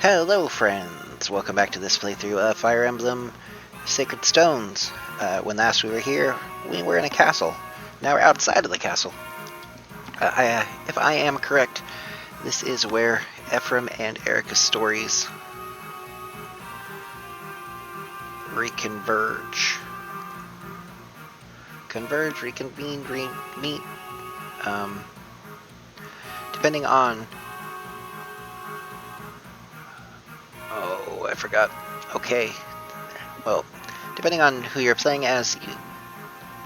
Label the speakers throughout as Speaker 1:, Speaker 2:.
Speaker 1: Hello friends, welcome back to this playthrough of Fire Emblem Sacred Stones. When last we were here, we were in a castle. Now we're outside of the castle. If I am correct, this is where Ephraim and Erika's stories reconverge. Converge, reconvene, re-meet. Depending on... Oh, I forgot. Okay. Well, depending on who you're playing as,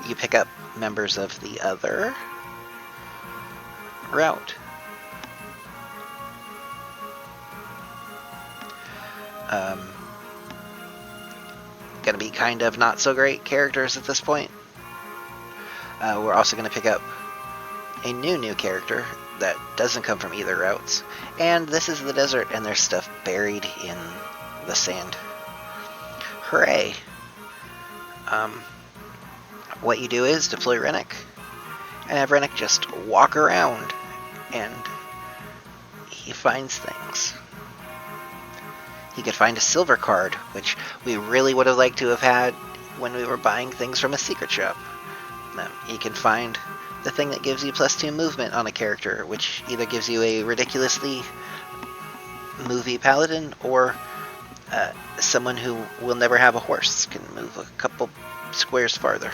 Speaker 1: you pick up members of the other route. Gonna be kind of not so great characters at this point. We're also gonna pick up a new character that doesn't come from either routes. And this is the desert, and there's stuff buried in the sand. Hooray! What you do is deploy Rennick, and have Rennick just walk around, and he finds things. He could find a silver card, which we really would have liked to have had when we were buying things from a secret shop. He can find the thing that gives you +2 movement on a character, which either gives you a ridiculously movie paladin, or someone who will never have a horse can move a couple squares farther.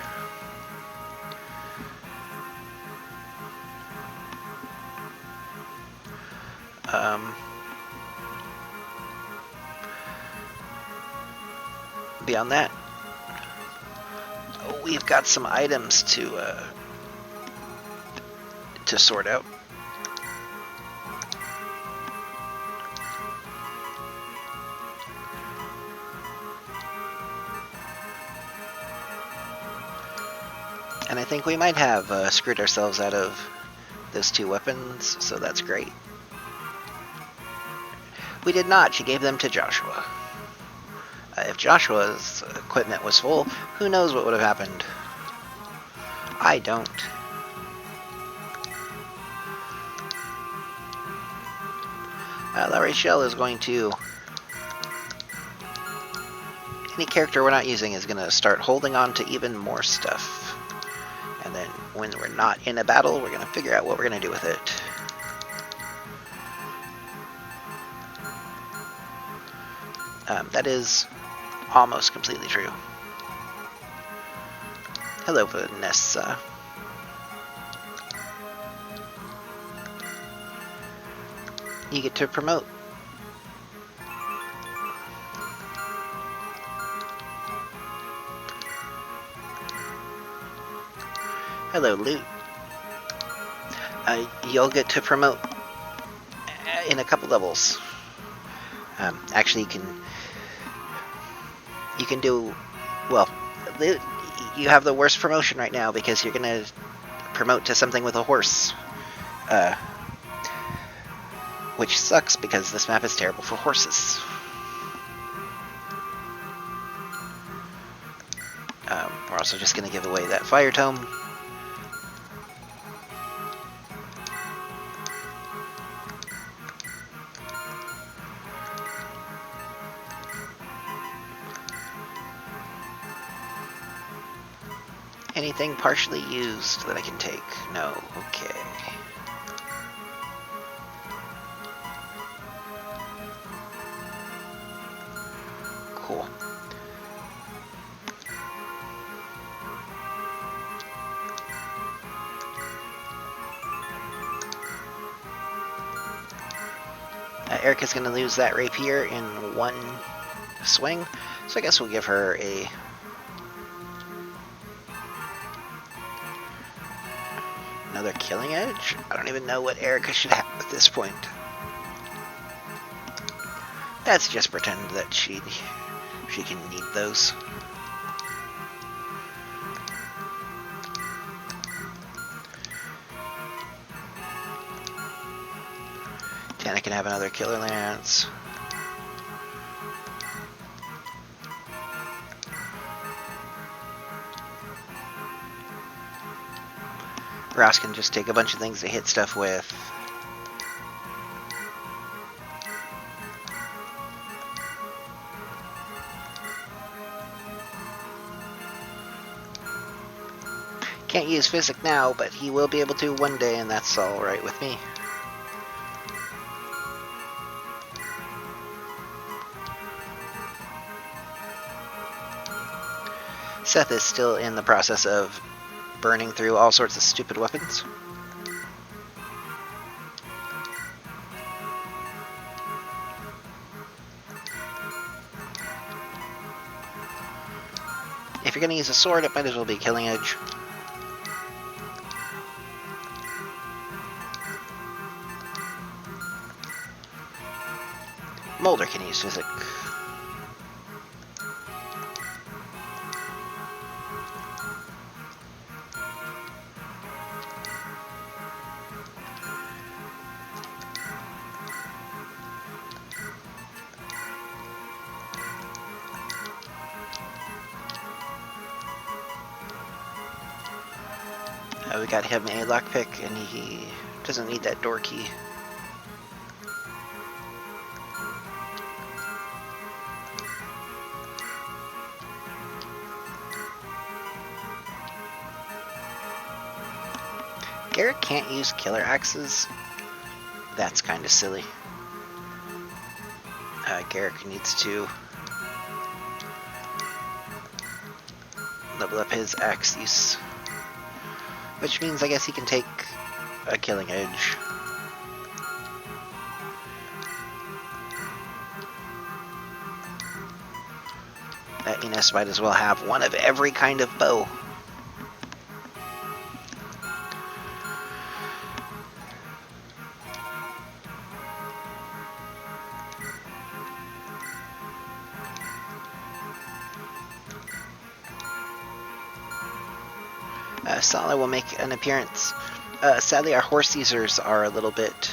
Speaker 1: Beyond that, we've got some items to sort out. And I think we might have screwed ourselves out of those 2 weapons, so that's great. We did not. She gave them to Joshua. If Joshua's equipment was full, who knows what would have happened. I don't. Rachel is going to... Any character we're not using is going to start holding on to even more stuff. And then when we're not in a battle, we're going to figure out what we're going to do with it. That is almost completely true. Hello, Vanessa. You get to promote. Hello, Loot. You'll get to promote in a couple levels. Actually, you can do, well, you have the worst promotion right now because you're going to promote to something with a horse. Which sucks because this map is terrible for horses. We're also just going to give away that fire tome. Anything partially used that I can take? No. Okay. Cool. Erika's going to lose that rapier in one swing, so I guess we'll give her a... another killing edge? I don't even know what Erika should have at this point. Let's just pretend that she can need those. Tana can have another killer lance. Ross can just take a bunch of things to hit stuff with. Can't use physic now, but he will be able to one day, and that's alright with me. Seth is still in the process of burning through all sorts of stupid weapons. If you're going to use a sword, it might as well be Killing Edge. Mulder can use physic. We got him a lockpick, and he doesn't need that door key. Garrett can't use killer axes. That's kind of silly. Garrett needs to level up his axe use. Which means I guess he can take a Killing Edge. That Enos might as well have one of every kind of bow. Sala will make an appearance. Sadly, our horse users are a little bit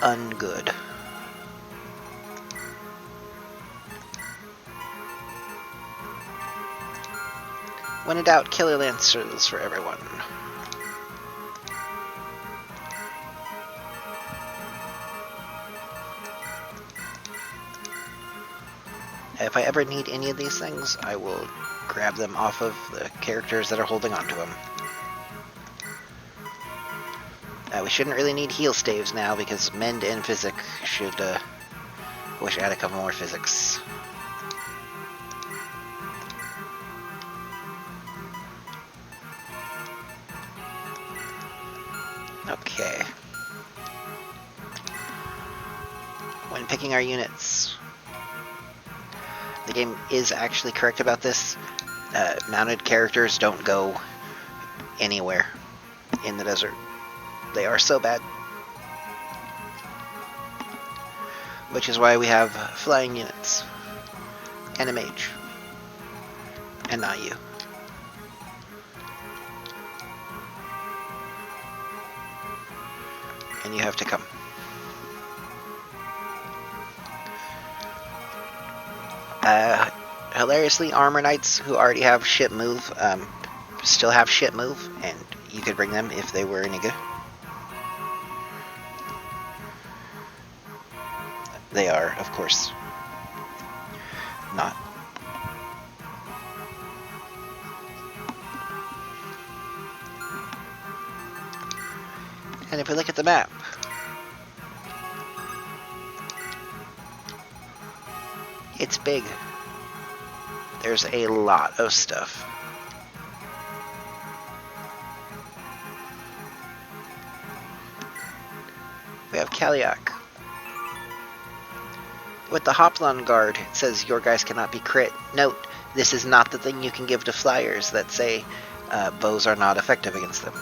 Speaker 1: ungood. When in doubt, killer lancers for everyone. If I ever need any of these things, I will grab them off of the characters that are holding on to them. We shouldn't really need heal staves now because Mend and Physic should... wish I had a couple more physics. Okay. When picking our units, the game is actually correct about this. Mounted characters don't go anywhere in the desert. They are so bad. Which is why we have flying units. And a mage. And not you. And you have to come. Hilariously, armor knights who already have shit move still have shit move, and you could bring them if they were any good. They are, of course, not. And if we look at the map, it's big. There's a lot of stuff. We have Kaliak. With the Hoplon guard, it says your guys cannot be crit. Note, this is not the thing you can give to flyers that say bows are not effective against them.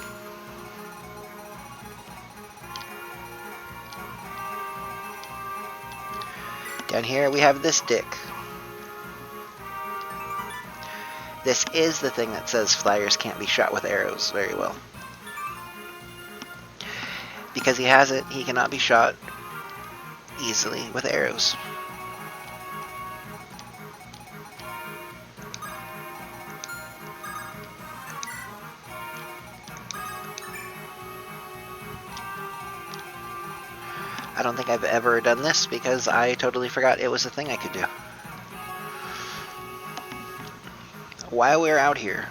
Speaker 1: Down here we have this dick. This is the thing that says flyers can't be shot with arrows very well. Because he has it, he cannot be shot easily with arrows. I don't think I've ever done this because I totally forgot it was a thing I could do. While we're out here,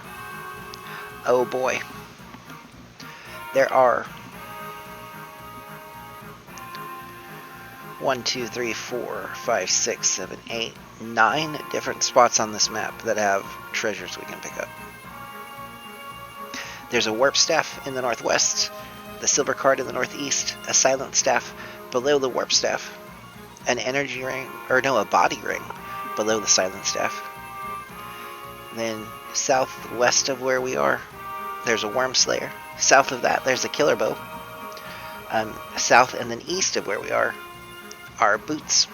Speaker 1: Oh boy. There are 1, 2, 3, 4, 5, 6, 7, 8, 9 different spots on this map that have treasures we can pick up. There's a warp staff in the northwest, the silver card in the northeast, a silent staff below the warp staff, an energy ring, or no, a body ring below the silent staff. Then southwest of where we are, there's a worm slayer. South of that, there's a killer bow. South and then east of where we are boots.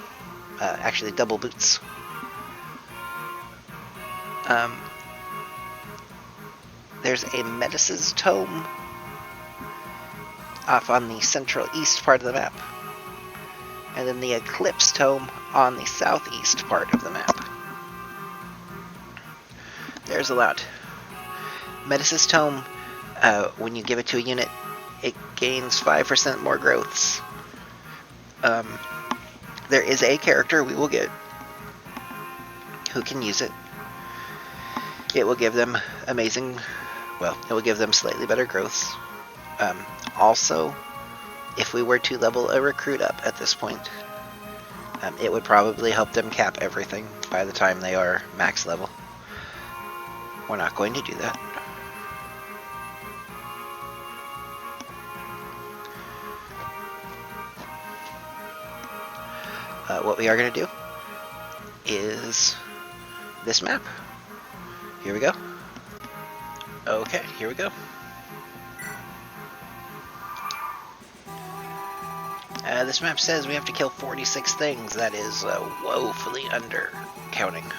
Speaker 1: Actually, double boots. There's a Metis' tome off on the central east part of the map. And then the Eclipse tome on the southeast part of the map. There's a lot. Metis' tome, when you give it to a unit, it gains 5% more growths. There is a character we will get who can use it. It will give them amazing, well, it will give them slightly better growths. Also, if we were to level a recruit up at this point, it would probably help them cap everything by the time they are max level. We're not going to do that. What we are going to do is this map. Here we go. Okay, here we go. This map says we have to kill 46 things. That is woefully under counting.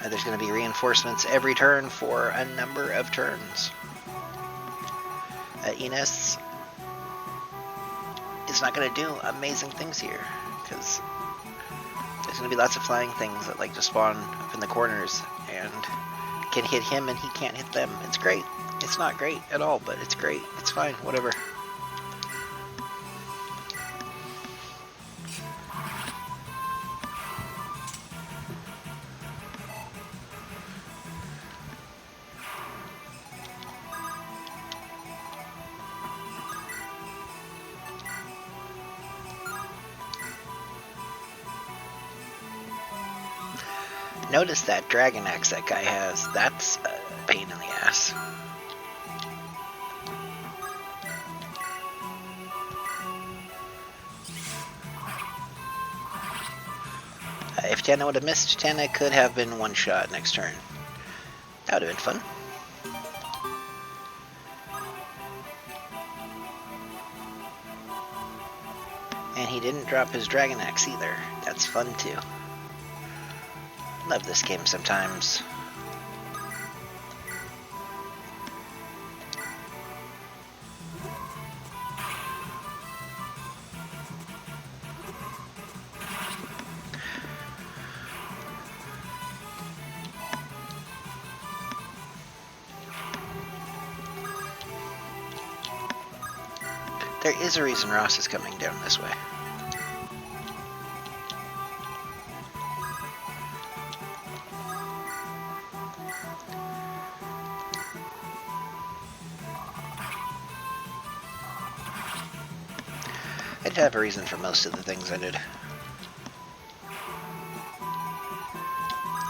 Speaker 1: There's going to be reinforcements every turn for a number of turns. Ines is not going to do amazing things here, because there's going to be lots of flying things that like to spawn up in the corners and can hit him and he can't hit them. It's great. It's not great at all, but it's great. It's fine, whatever. Notice that dragon axe that guy has. That's a pain in the ass. If Tana would have missed, Tana could have been one shot next turn. That would have been fun. And he didn't drop his dragon axe either. That's fun too. Love this game sometimes. There is a reason Ross is coming down this way. I did have a reason for most of the things I did.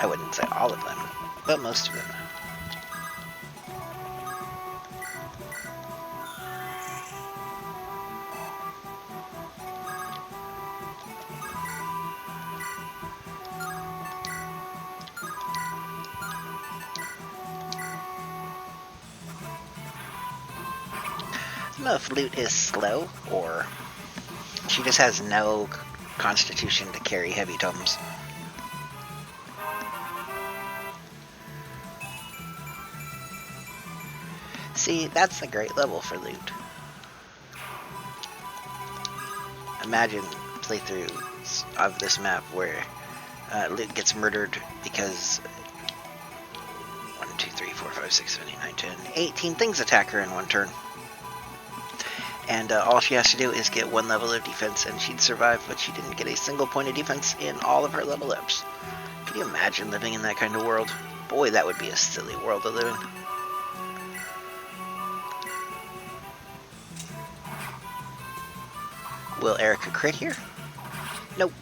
Speaker 1: I wouldn't say all of them, but most of them. I don't know if loot is slow, or she just has no constitution to carry heavy tomes. See, that's a great level for loot. Imagine playthroughs of this map where loot gets murdered because 1, 2, 3, 4, 5, 6, 7, 8, 9, 10, 18 things attack her in one turn. And all she has to do is get one level of defense and she'd survive, but she didn't get a single point of defense in all of her level ups. Can you imagine living in that kind of world? Boy, that would be a silly world to live in. Will Erika crit here? Nope.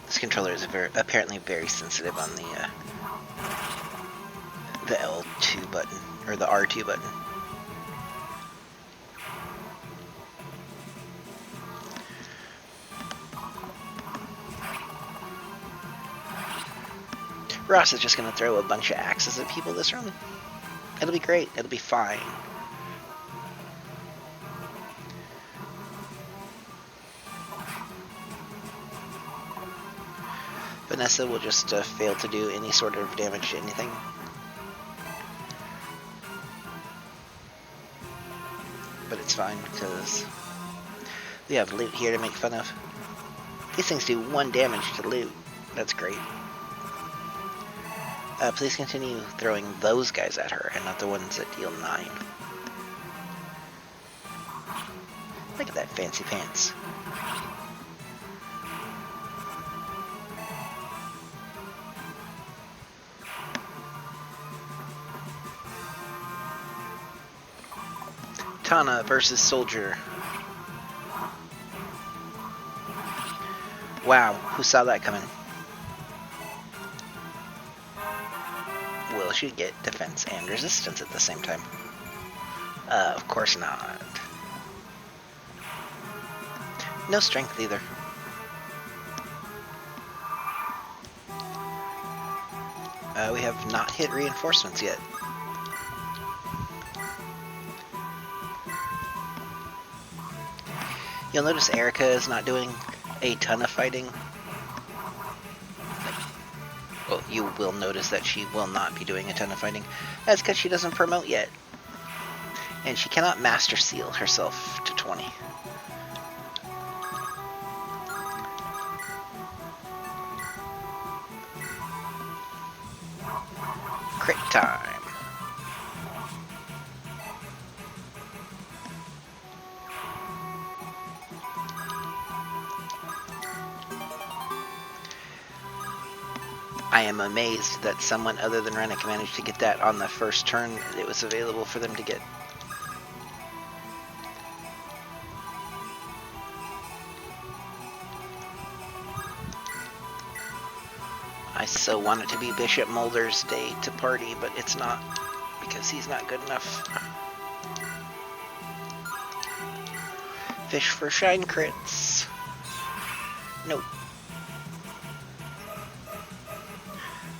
Speaker 1: This controller is apparently very sensitive on the L2 button, or the R2 button. Ross is just going to throw a bunch of axes at people this run. It'll be great. It'll be fine. Vanessa will just fail to do any sort of damage to anything. But it's fine, because we have loot here to make fun of. These things do 1 damage to loot. That's great. Please continue throwing those guys at her, and not the ones that deal 9. Look at that fancy pants. Tana versus Soldier. Wow, who saw that coming? Will she get defense and resistance at the same time? Of course not. No strength either. We have not hit reinforcements yet. You'll notice Erika is not doing a ton of fighting. Well, you will notice that she will not be doing a ton of fighting. That's because she doesn't promote yet. And she cannot Master Seal herself to 20. Crit time. I am amazed that someone other than Rennick managed to get that on the first turn it was available for them to get. I so want it to be Bishop Mulder's day to party, but it's not, because he's not good enough. Fish for shine crits. Nope.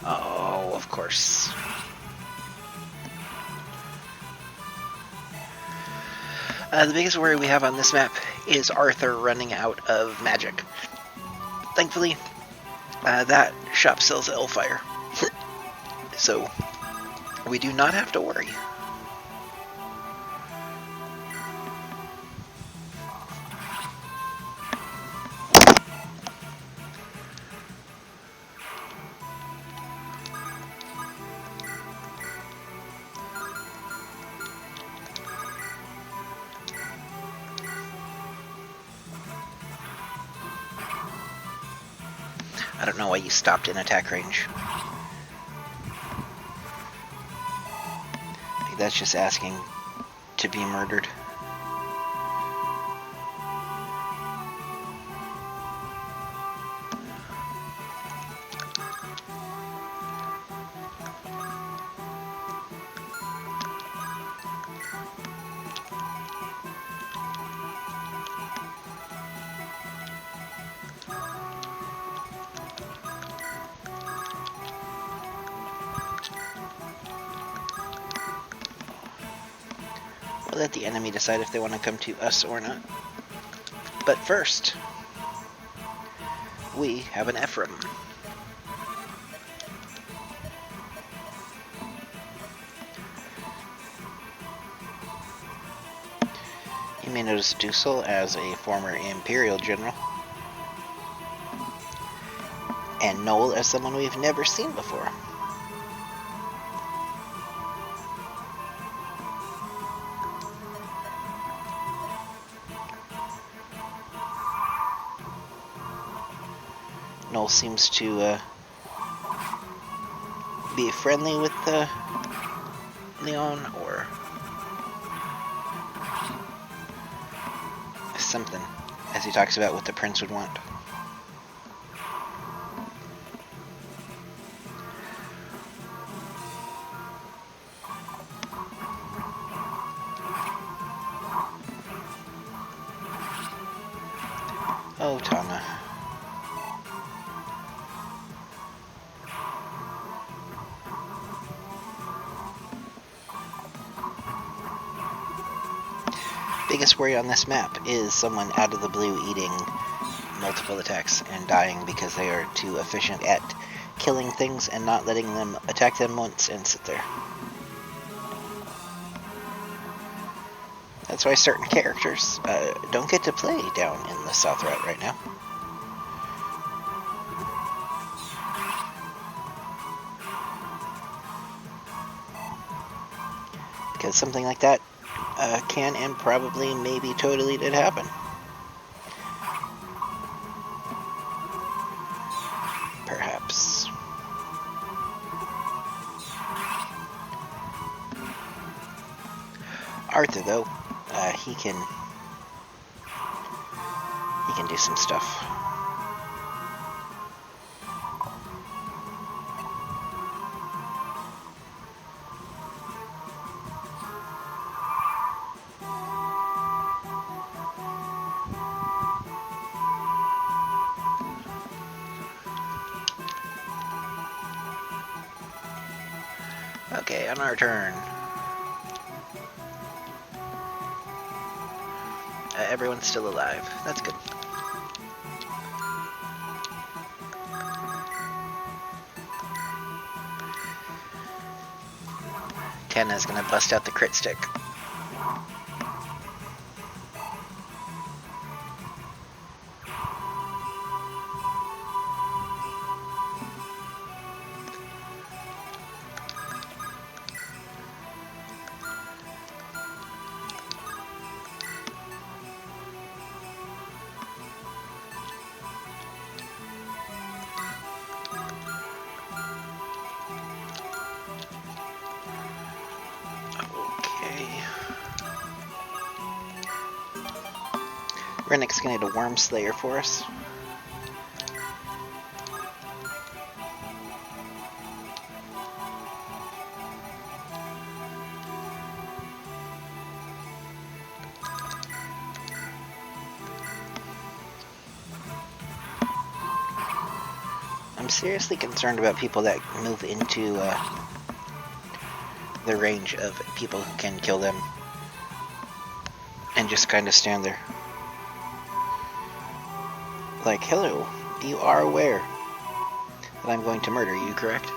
Speaker 1: Oh, of course. The biggest worry we have on this map is Arthur running out of magic. Thankfully, that shop sells Hellfire, so we do not have to worry. I don't know why you stopped in attack range. I think that's just asking to be murdered. We'll let the enemy decide if they want to come to us or not. But first, we have an Ephraim. You may notice Dusel as a former Imperial general. And Noel as someone we've never seen before. Noel seems to be friendly with Leon, or something, as he talks about what the prince would want. Oh, Tana. Biggest worry on this map is someone out of the blue eating multiple attacks and dying because they are too efficient at killing things and not letting them attack them once and sit there. That's why certain characters don't get to play down in the South Route right now. Because something like that can and probably maybe totally did happen. Perhaps. Arthur, though, he can do some stuff. Okay, on our turn. Everyone's still alive. That's good. Kenna's gonna bust out the crit stick. Rennick's gonna need a Worm Slayer for us. I'm seriously concerned about people that move into the range of people who can kill them and just kind of stand there. Like, hello, you are aware that I'm going to murder you, correct?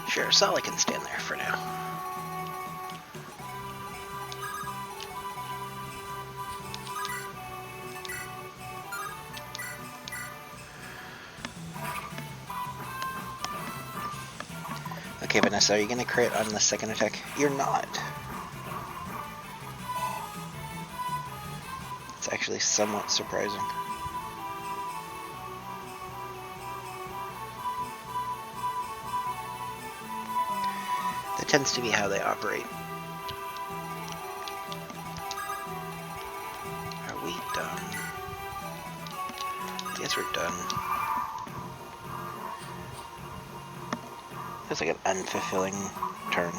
Speaker 1: Sure, Solly can stand there for now. Okay, Vanessa, are you going to crit on the second attack? You're not. It's actually somewhat surprising. That tends to be how they operate. Are we done? I guess we're done. Feels like an unfulfilling turn.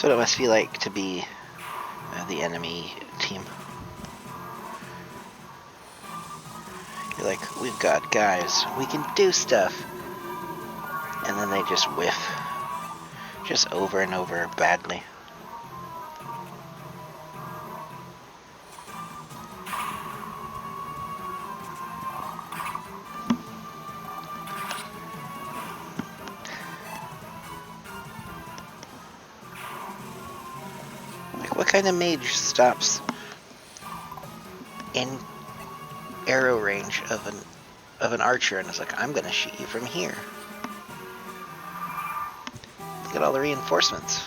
Speaker 1: That's what it must feel like to be the enemy team. You're like, we've got guys, we can do stuff. And then they just whiff. Just over and over badly. Like, what kind of mage stops in arrow range of an archer and is like, I'm gonna shoot you from here? Look at all the reinforcements.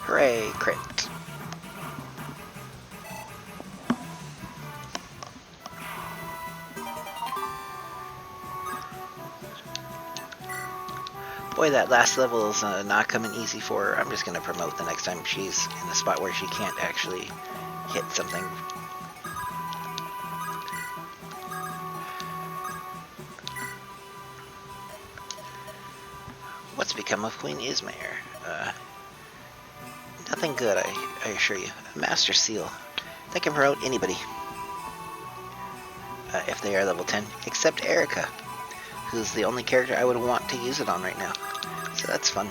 Speaker 1: Hooray, crit. Boy, that last level is not coming easy for her. I'm just going to promote the next time she's in a spot where she can't actually hit something. What's become of Queen Ismair? Nothing good, I assure you. A Master Seal. That can promote anybody. If they are level 10, except Erika, who's the only character I would want to use it on right now. So that's fun.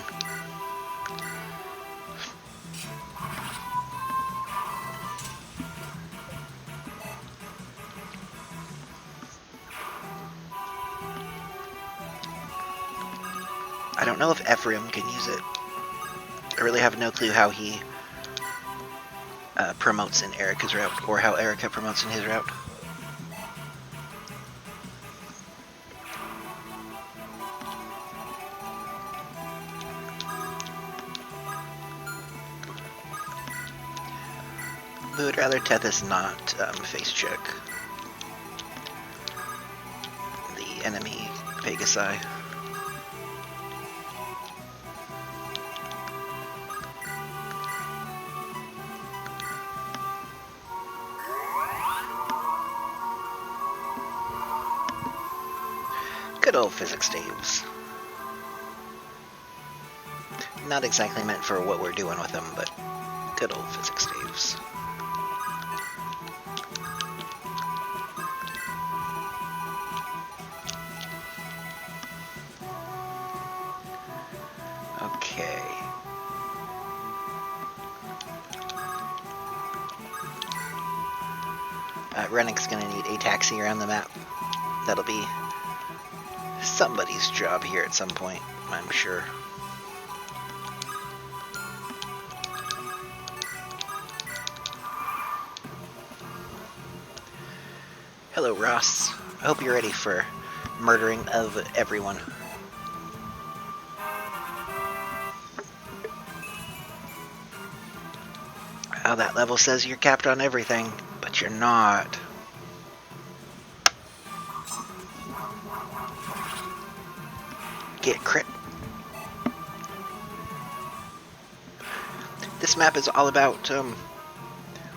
Speaker 1: I don't know if Ephraim can use it. I really have no clue how he promotes in Erika's route, or how Erika promotes in his route. We would rather Tethys not face check the enemy Pegasi. Good old physics staves. Not exactly meant for what we're doing with them, but good old physics staves. Okay. Rennick's gonna need a taxi around the map. That'll be somebody's job here at some point, I'm sure. Hello, Ross. I hope you're ready for murdering of everyone. How that level says you're capped on everything, but you're not. Get crit. This map is all about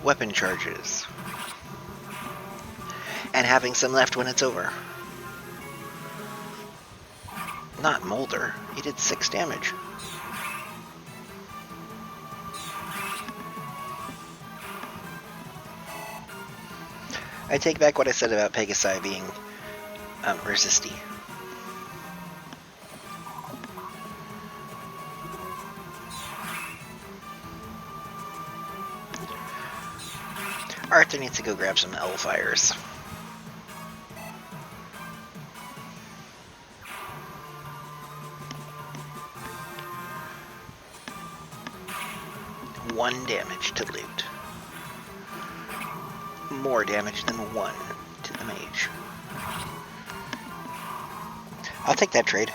Speaker 1: weapon charges. And having some left when it's over. Not Molder. He did 6 damage. I take back what I said about Pegasi being resisty. Arthur needs to go grab some Elfires. One damage to loot. More damage than 1 to the mage. I'll take that trade.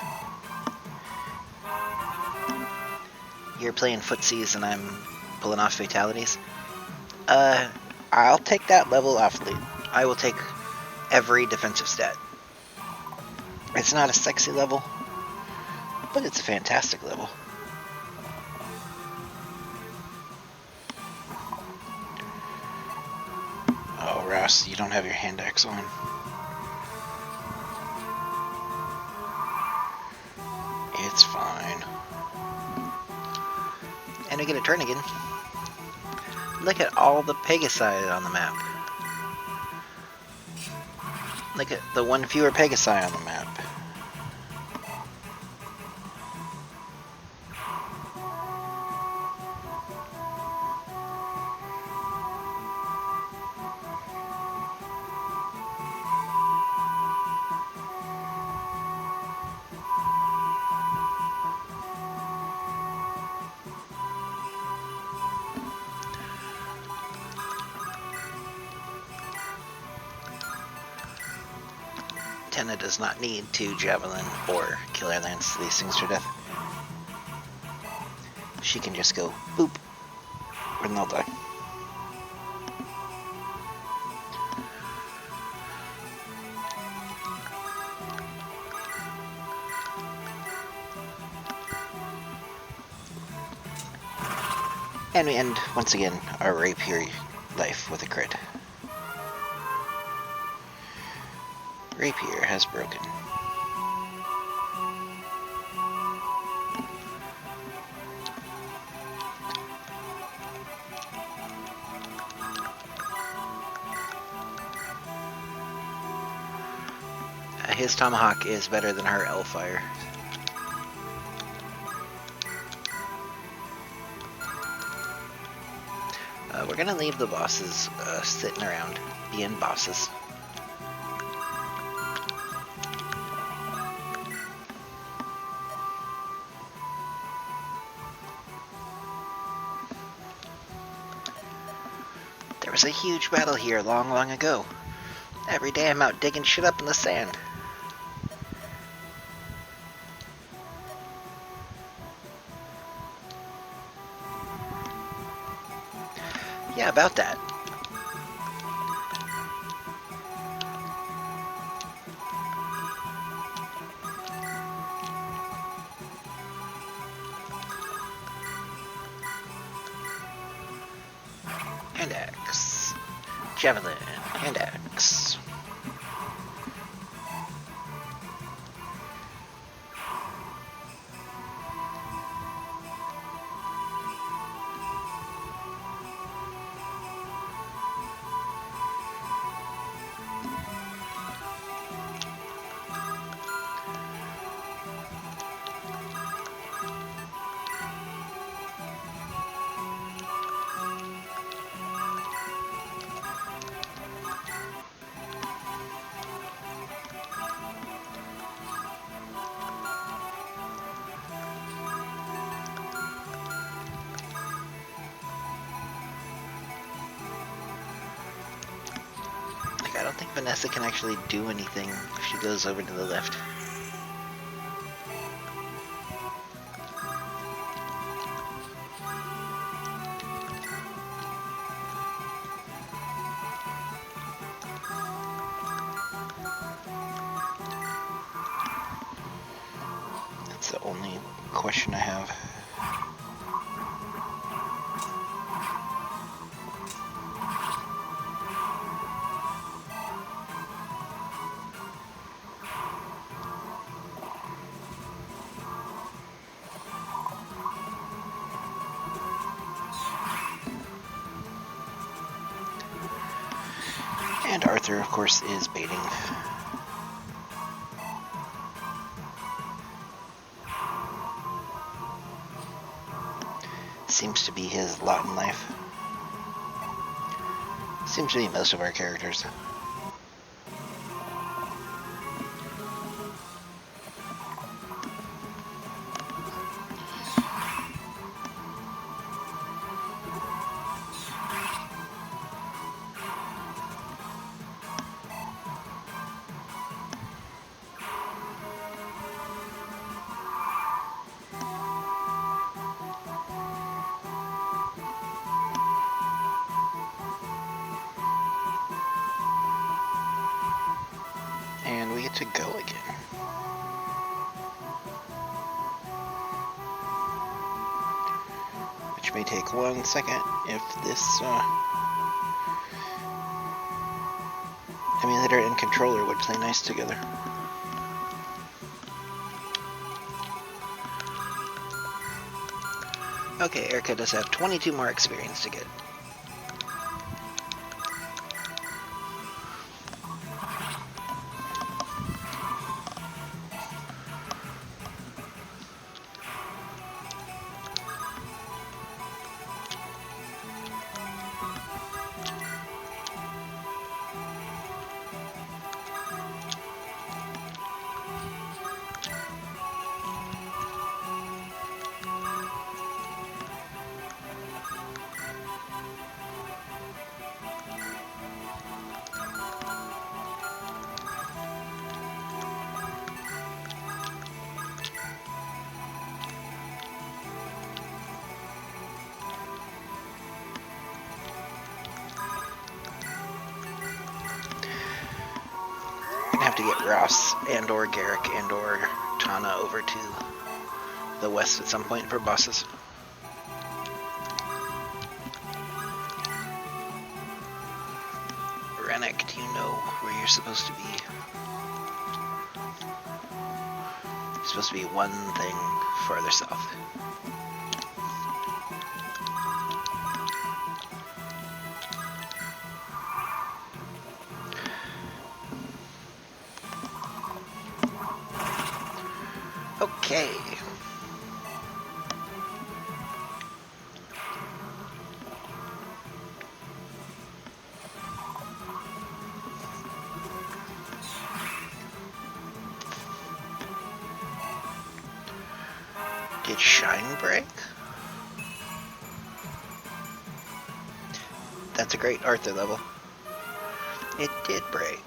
Speaker 1: You're playing footsies and I'm pulling off fatalities. I'll take that level off loot. I will take every defensive stat. It's not a sexy level, but it's a fantastic level. Oh, Ross, you don't have your hand axe on. And we get a turn again. Look at all the Pegasi on the map. Look at the one fewer Pegasi on the map. Tenna does not need 2 Javelin or Killer Lance these things to death. She can just go boop, and they'll die. And we end, once again, our rapier life with a crit. Rapier has broken. His tomahawk is better than her Elfire. We're gonna leave the bosses sitting around, being bosses. There was a huge battle here long, long ago. Every day I'm out digging shit up in the sand. Yeah, about that. Hand axe. Javelin. Hand axe. I don't think Vanessa can actually do anything if she goes over to the left. That's the only question I have. And Arthur, of course, is baiting. Seems to be his lot in life. Seems to be most of our characters. And we get to go again. Which may take 1 second if this emulator and controller would play nice together. Okay, Erika does have 22 more experience to get. Have to get Ross and or Garrick and or Tana over to the west at some point for bosses. Rennick, do you know where you're supposed to be? You're supposed to be one thing farther south. Okay. Did Shine break? That's a great Arthur level. It did break.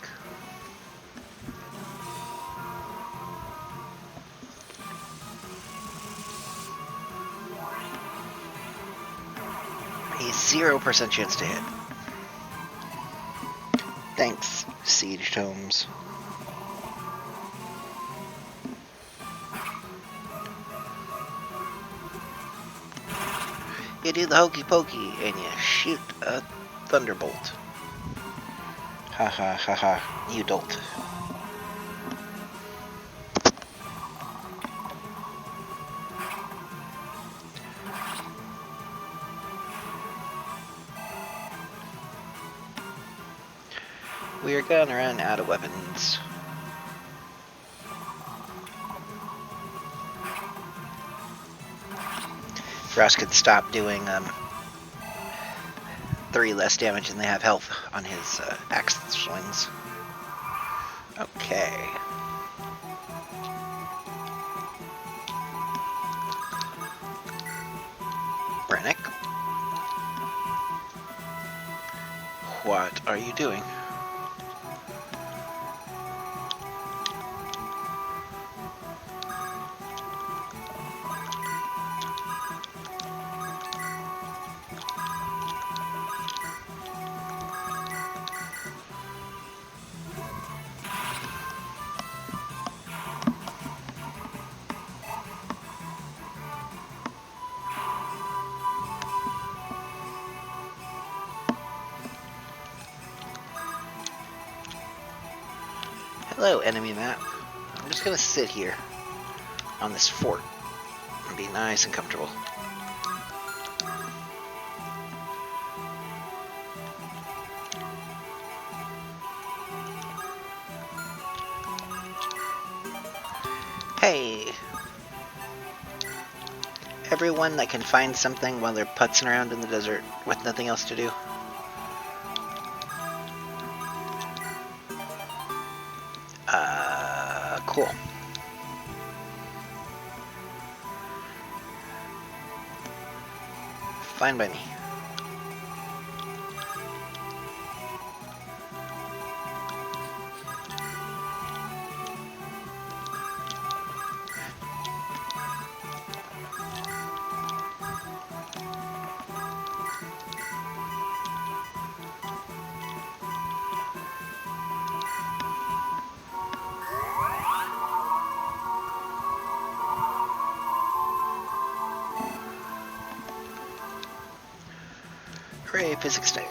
Speaker 1: A 0% chance to hit. Thanks, Siege Tomes. You do the hokey pokey and you shoot a thunderbolt. Ha ha ha ha, you dolt. We are gonna run out of weapons. Ross could stop doing 3 less damage than they have health on his axe swings. Okay. Brennick. What are you doing? Hello, enemy map. I'm just gonna sit here on this fort and be nice and comfortable. Hey! Everyone that can find something while they're putzing around in the desert with nothing else to do. Cool. Fine by me. Hooray, physics Dave.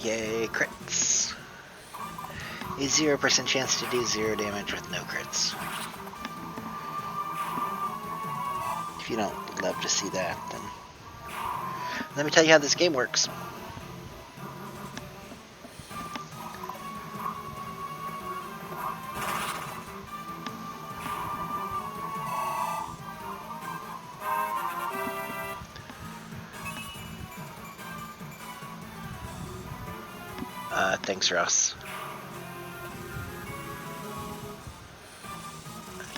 Speaker 1: Yay, crits. A 0% chance to do 0 damage with no crits. If you don't love to see that, then let me tell you how this game works. Thanks, Ross.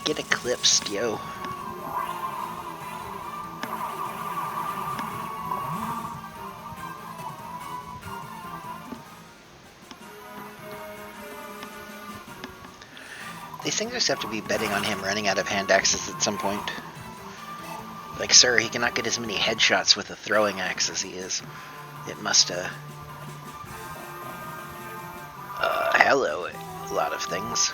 Speaker 1: Get eclipsed, yo. These things just have to be betting on him running out of hand axes at some point. Like, sir, he cannot get as many headshots with a throwing axe as he is. It must, hello, a lot of things.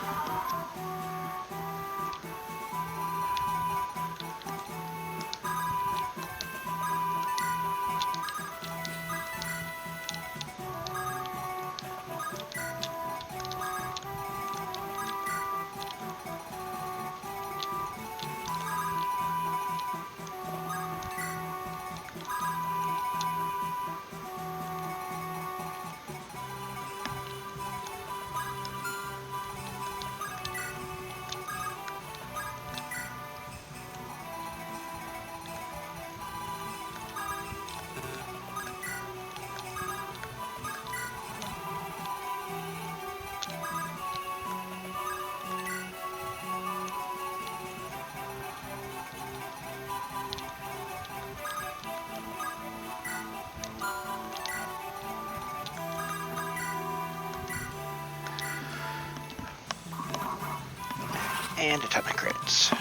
Speaker 1: And a ton of crits.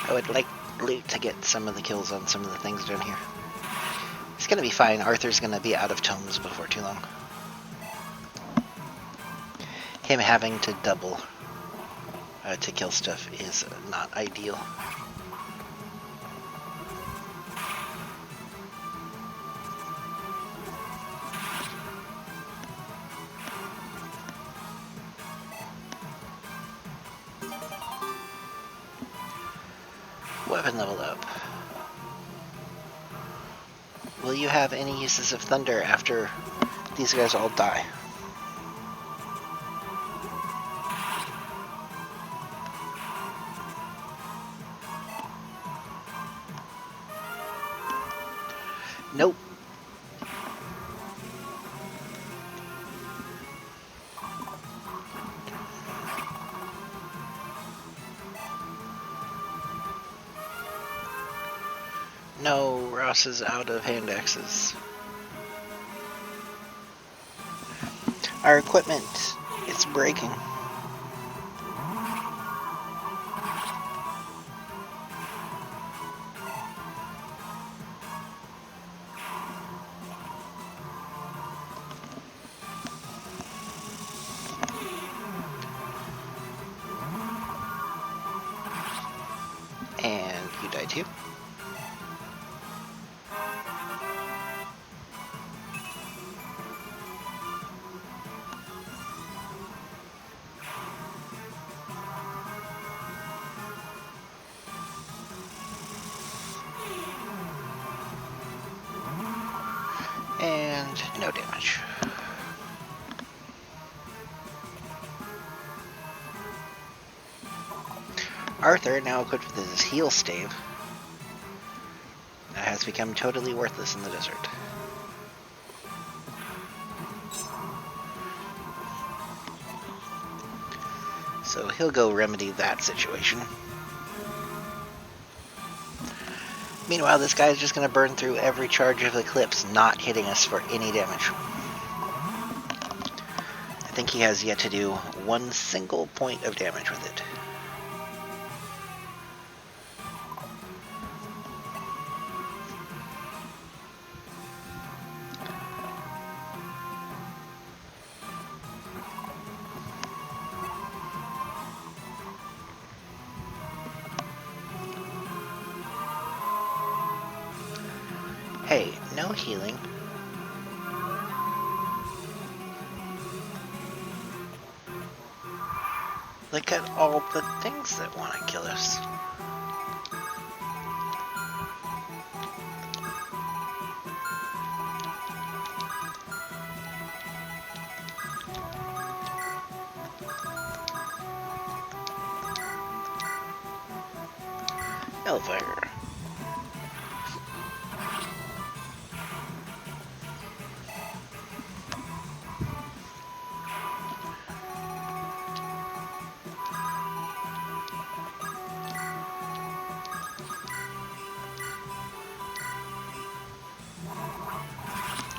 Speaker 1: I would like to get some of the kills on some of the things down here. It's gonna be fine. Arthur's gonna be out of tomes before too long. Him having to double to kill stuff is not ideal. Weapon level up. Will you have any uses of thunder after these guys all die? Nope. No, Ross is out of hand axes. Our equipment is breaking. And you die too. And no damage. Arthur, now equipped with his heal stave, has become totally worthless in the desert. So he'll go remedy that situation. Meanwhile, this guy is just going to burn through every charge of Eclipse, not hitting us for any damage. I think he has yet to do one single point of damage with it. No healing. Look at all the things that want to kill us. Elvire.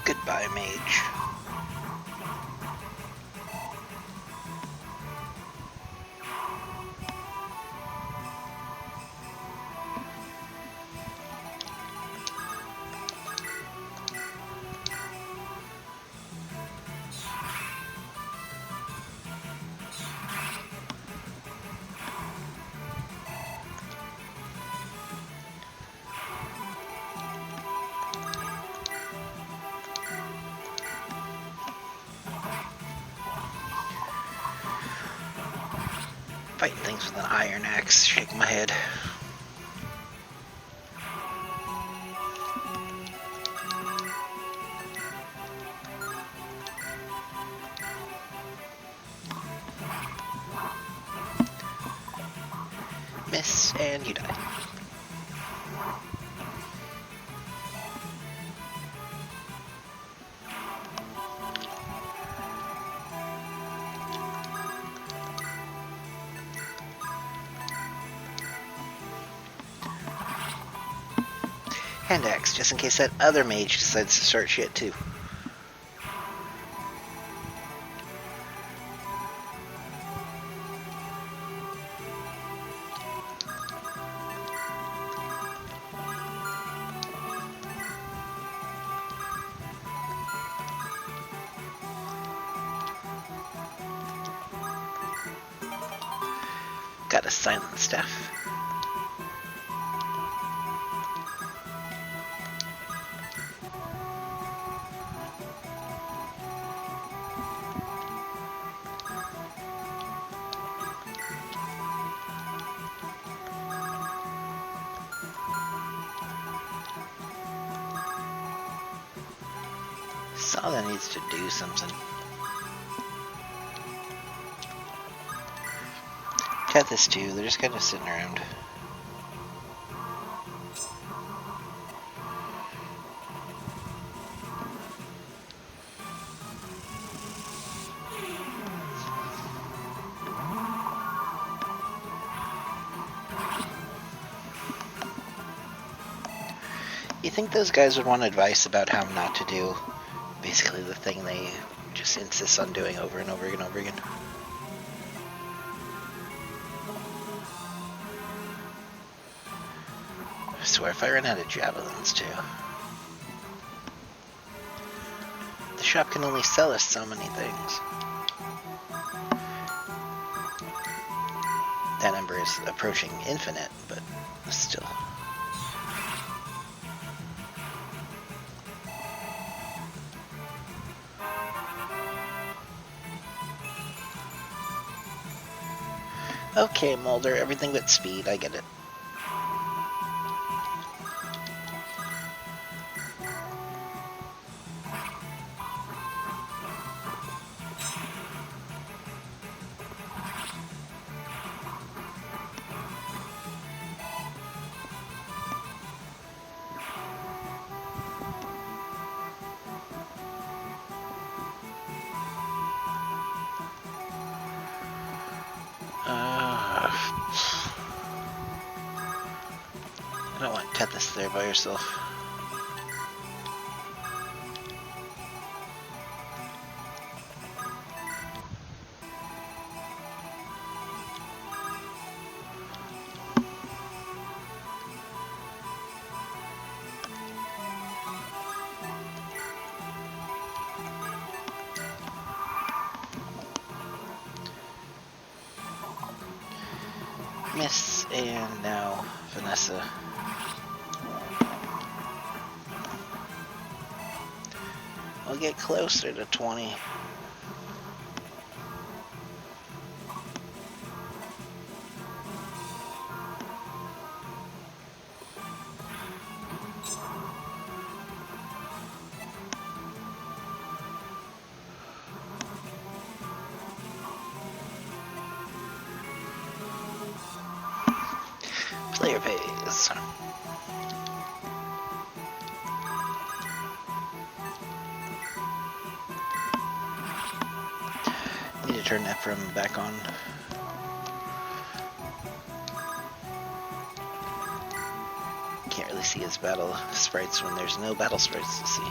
Speaker 1: Goodbye, mage. Fighting things with an iron axe. Shake my head. Miss, and you die. Hand axe, just in case that other mage decides to start shit too. Got a silent staff. Saw needs to do something. Got this too, they're just kind of sitting around. You think those guys would want advice about how not to do basically the thing they just insist on doing over and over and over again? I swear if I run out of javelins too. The shop can only sell us so many things. That number is approaching infinite, but still. Okay, Mulder, everything but speed, I get it. I don't want Tethys there by yourself. Miss, and now Vanessa. We'll get closer to 20. Player pays. Need to turn Ephraim back on. Can't really see his battle sprites when there's no battle sprites to see.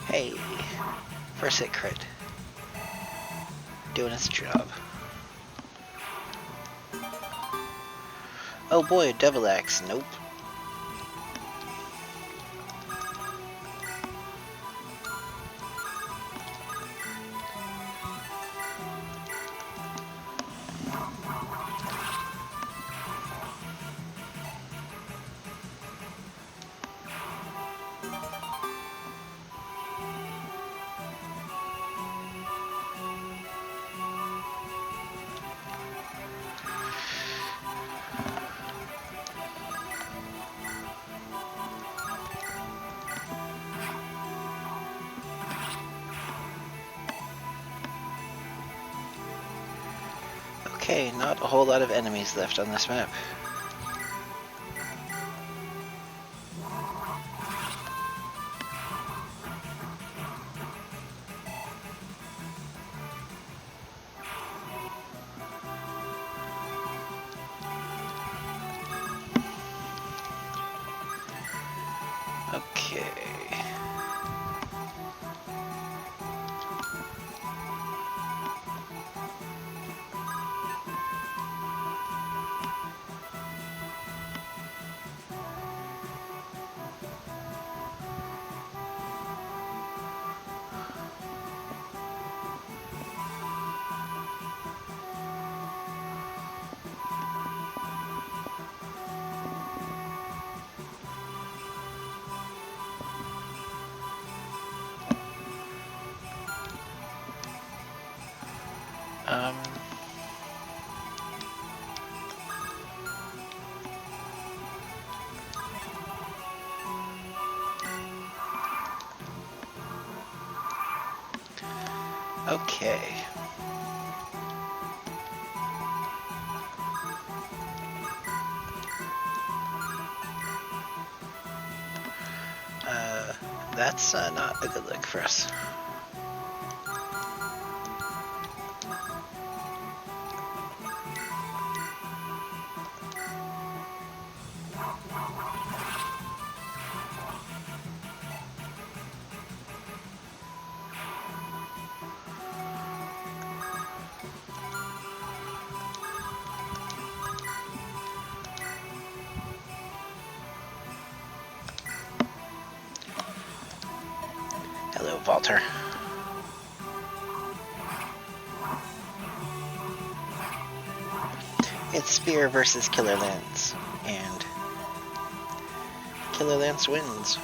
Speaker 1: Hey, first hit crit. Doing its job. Oh boy, Devil Axe. Nope. Okay, not a whole lot of enemies left on this map. Okay. Um, okay. That's not a good look for us. Hello, Walter. It's Spear versus Killer Lance, and Killer Lance wins.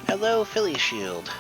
Speaker 1: Hello, Philly Shield.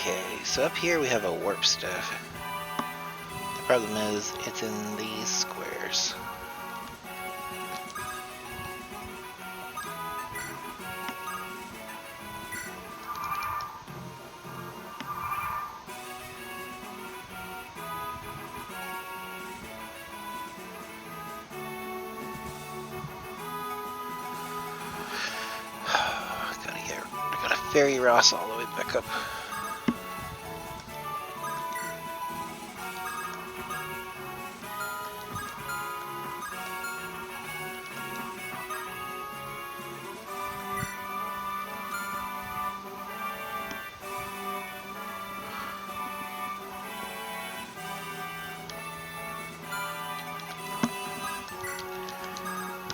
Speaker 1: Okay, so up here we have a warp stuff. The problem is, it's in these squares. Ferry Ross all the way back up.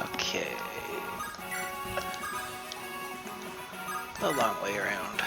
Speaker 1: Okay. A long way around.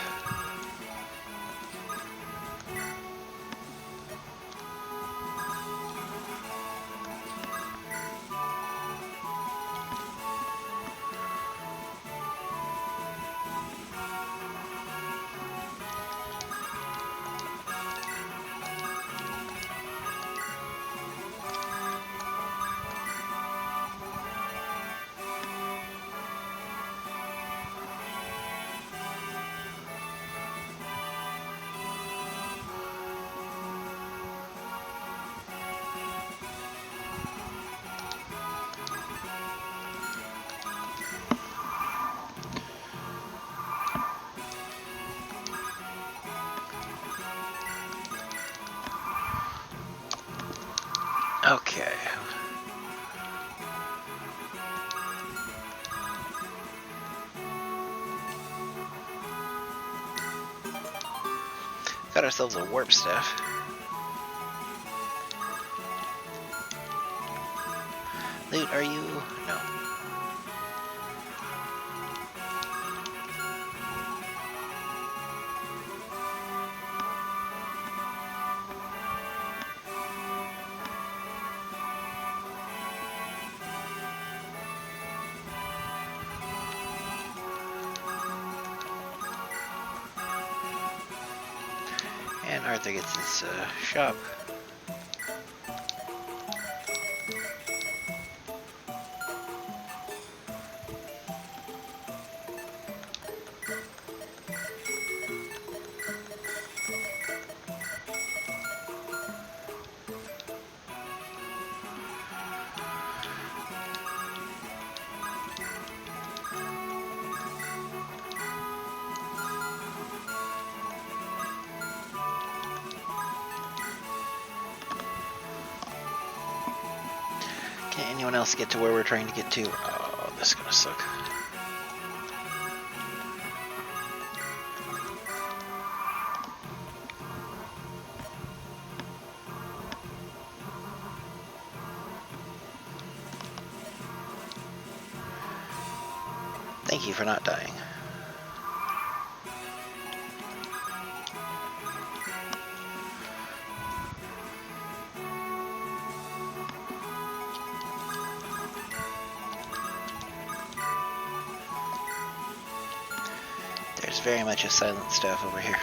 Speaker 1: Okay. Got ourselves a warp staff. Loot, are you? No. And Arthur gets his shop. Can anyone else get to where we're trying to get to? Oh, this is gonna suck. Thank you for not dying. There's very much a silent staff over here.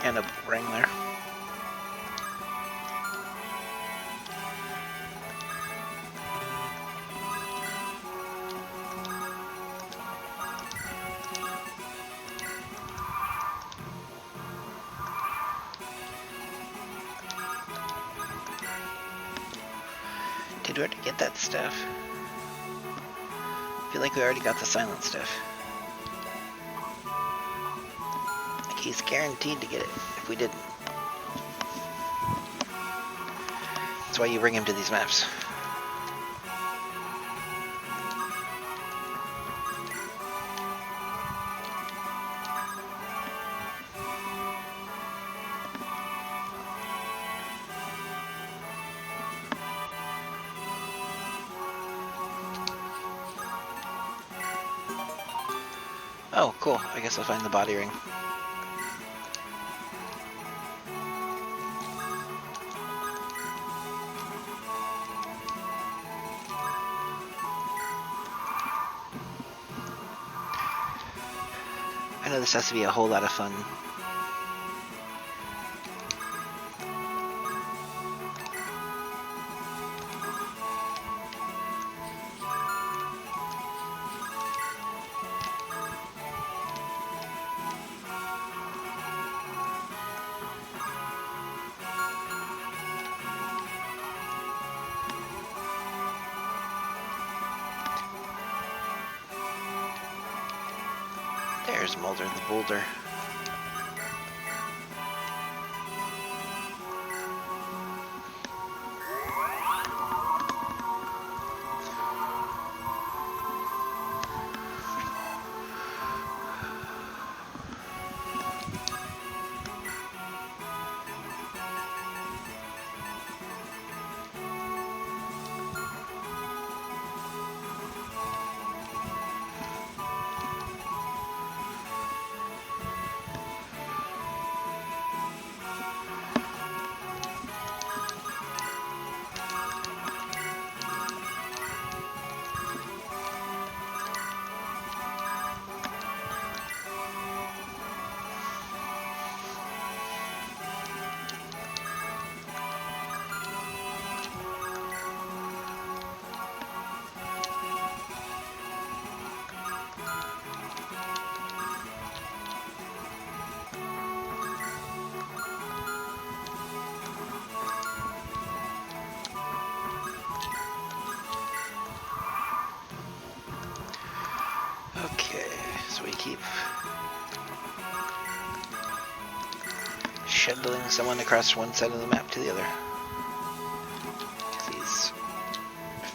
Speaker 1: And a ring there. Did we already get that stuff? I feel like we already got the silent stuff. Like he's guaranteed to get it if we didn't. That's why you bring him to these maps. Oh, cool. I guess I'll find the body ring. I know this has to be a whole lot of fun. There's Mulder the Boulder. Okay, so we keep shuttling someone across one side of the map to the other. He's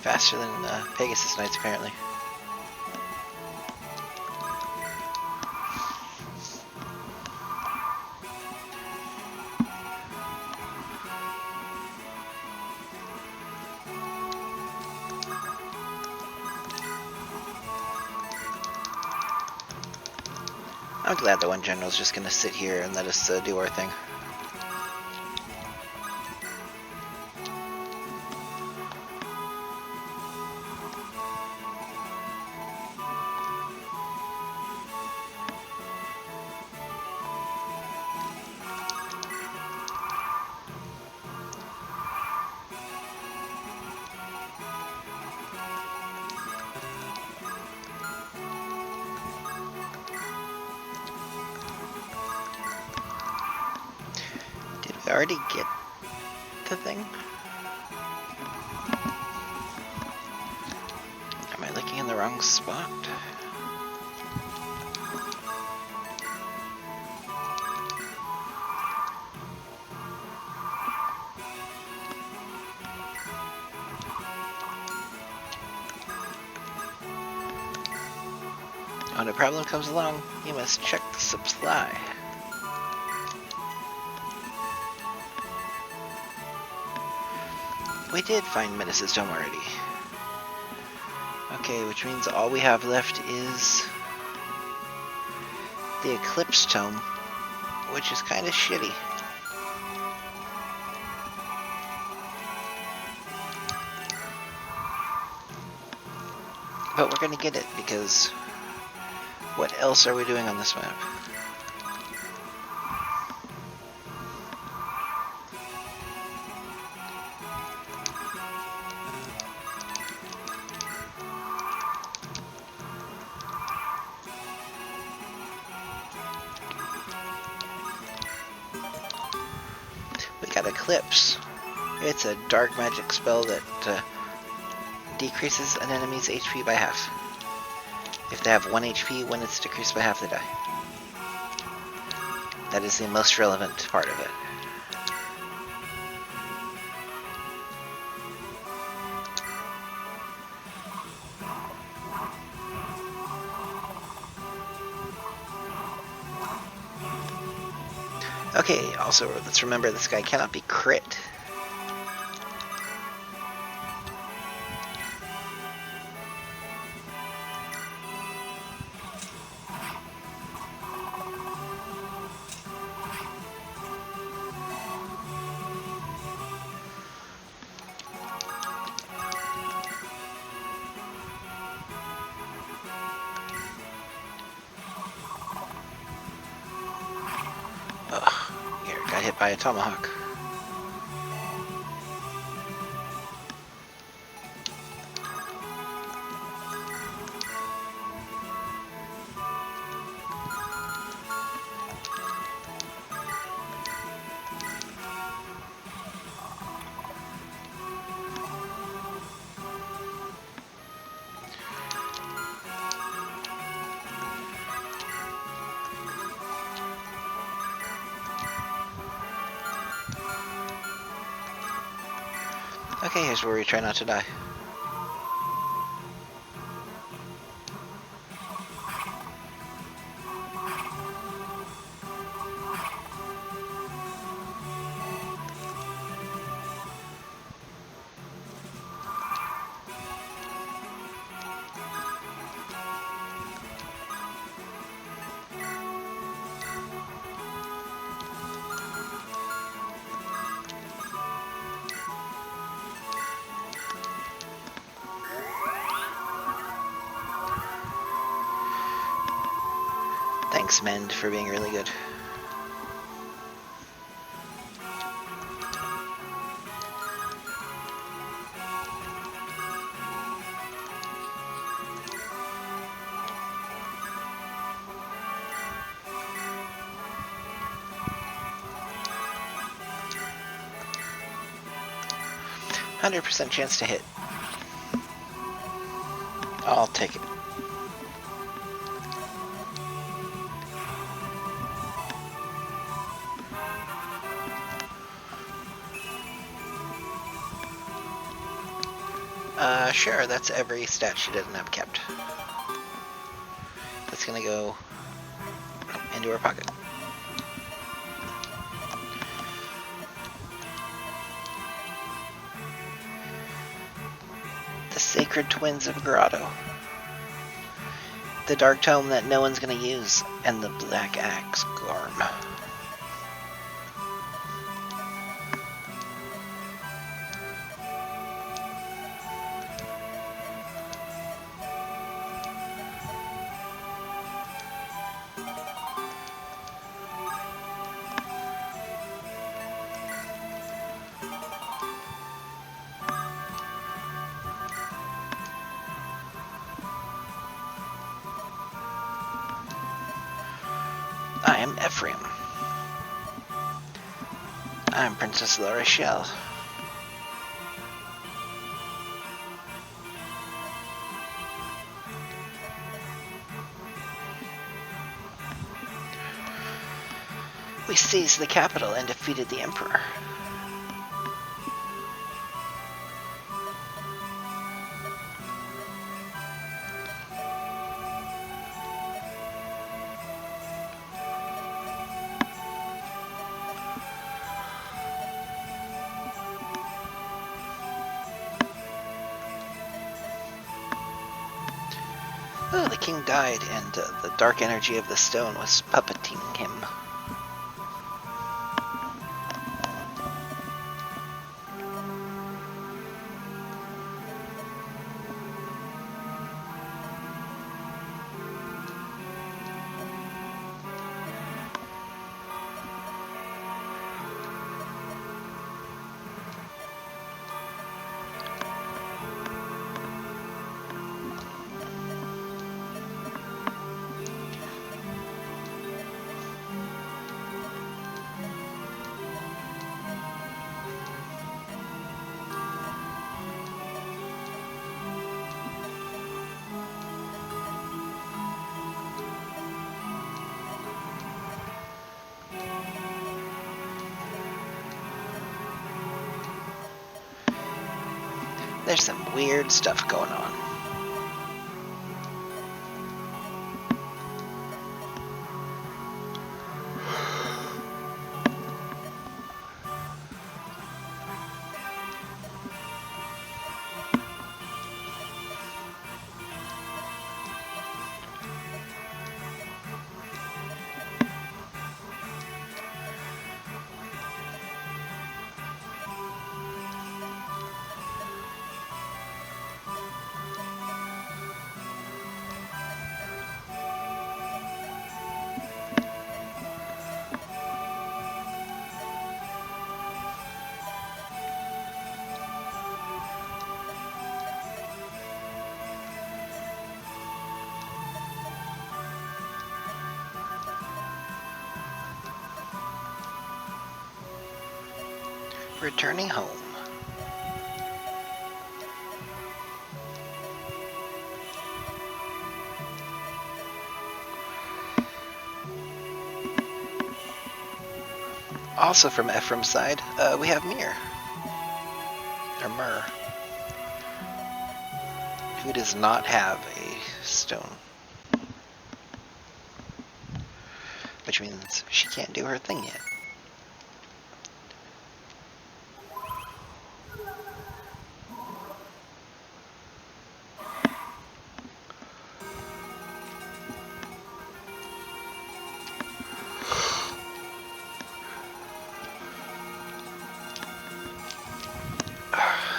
Speaker 1: faster than Pegasus Knights, apparently. I'm glad that one general's just gonna sit here and let us do our thing. Did we already get the thing? Am I looking in the wrong spot? When a problem comes along, you must check the supply. We did find Menace's Tome already. Okay, which means all we have left is the Eclipse Tome, which is kind of shitty. But we're gonna get it, because what else are we doing on this map? We got Eclipse. It's a dark magic spell that decreases an enemy's HP by half. If they have 1 HP, when it's decreased by half, they die. That is the most relevant part of it. Okay, also, let's remember this guy cannot be crit. Ugh, here, got hit by a tomahawk. Okay, here's where we try not to die. Thanks, Mend, for being really good. %100% chance to hit. I'll take it. Sure, that's every stat she doesn't have kept. That's gonna go into her pocket. The Sacred Twins of Grotto. The Dark Tome that no one's gonna use, and the Black Axe Garm. I am Ephraim. I am Princess La Rochelle. We seized the capital and defeated the Emperor. Oh, the king died, and the dark energy of the stone was puppeting him. There's some weird stuff going on. Returning home. Also from Ephraim's side, we have Mir. or Myrrh, who does not have a stone. Which means she can't do her thing yet.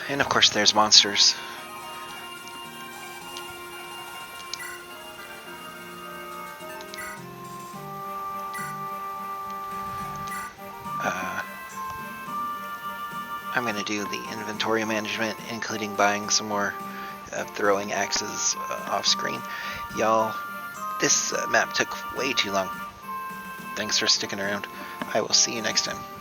Speaker 1: And of course there's monsters. I'm going to do the inventory management, including buying some more throwing axes off screen. Y'all, this map took way too long. Thanks for sticking around. I will see you next time.